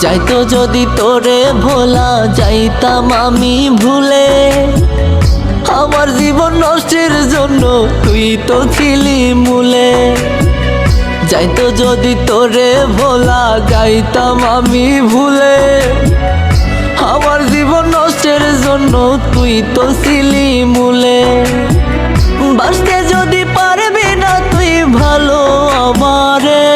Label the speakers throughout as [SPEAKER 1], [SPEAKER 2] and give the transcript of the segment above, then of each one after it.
[SPEAKER 1] যাইতো যদি তোরে ভোলা যাইতাম আমি ভুলে, আমার জীবন নষ্টের জন্য তুই তো ছিলি মূলে। যাইতো যদি তোরে ভোলা যাইতাম আমি ভুলে, আমার জীবন নষ্টের জন্য তুই তো ছিলি মূলে। বাসতে যদি পারবি না তুই ভালো আমারে,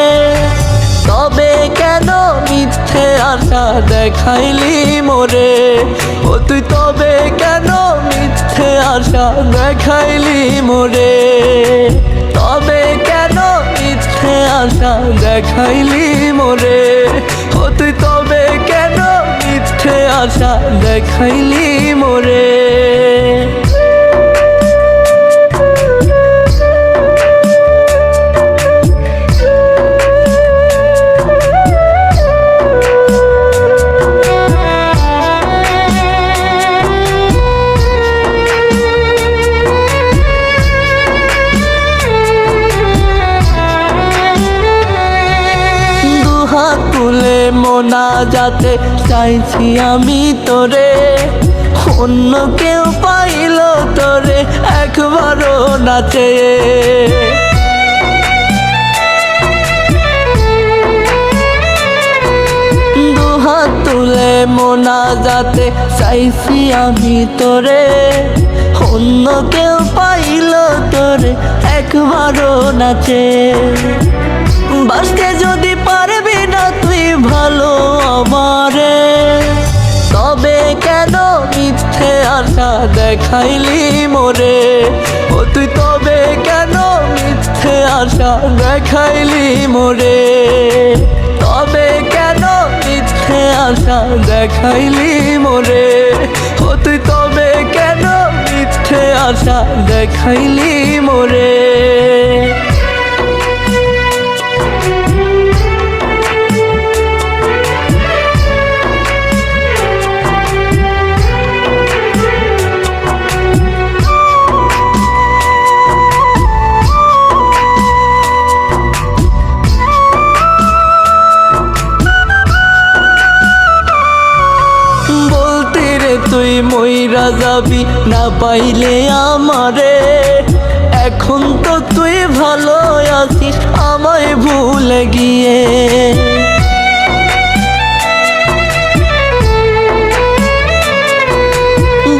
[SPEAKER 1] তবে কেন মিথ্যে আশা দেখাইলি মোরে। ও তুই তবে কেন মিথ্যে আশা দেখাইলি মোরে, তবে কেন মিথ্যে আশা দেখাইলি মোরে। ও তুই তবে কেন মিথ্যে আশা দেখাইলি মোরে। তুলে মোনাজাতে চাইছি আমি তোরে, অন্য কেউ পাইল তোরে একবারও না চেয়ে। দুহাত তুলে মোনাজাতে চাইছি আমি তোরে, অন্য কেউ পাইল তোরে একবারও না চেয়ে। বাসতে যদি পারবি না তুই ভালো আমারে, তবে কেন মিথ্যে আশা দেখাইলি মোরে। ও তুই তবে কেন মিথ্যে আশা দেখাইলি মোরে, তবে কেন মিথ্যে আশা দেখাইলি মোরে। ও তুই তবে কেন মিথ্যে আশা দেখাইলি মোরে। তুই মইরা যাবি না পাইলে আমারে, এখন তো তুই ভালো আছিস আমায় ভুলে গিয়ে।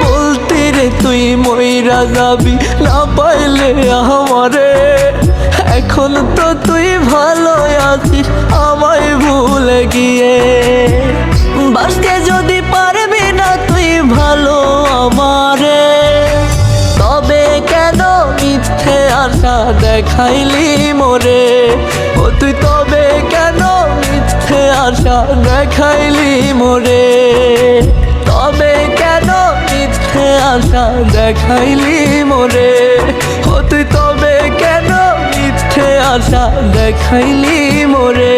[SPEAKER 1] বলতে রে তুই মইরা যাবি না পাইলে আমারে, এখন তো তুই ভালো আছিস আমায় ভুলে গিয়ে। বাসতে যদি পারবি না তুই ভালো আমারে, তবে কেন মিথ্যে আশা দেখাইলি মোরে। ও তুই তবে কেন মিথ্যে আশা দেখাইলি মোরে, তবে কেন মিথ্যে আশা দেখাইলি মোরে। ও তুই তবে কেন মিথ্যে আশা দেখাইলি মোরে।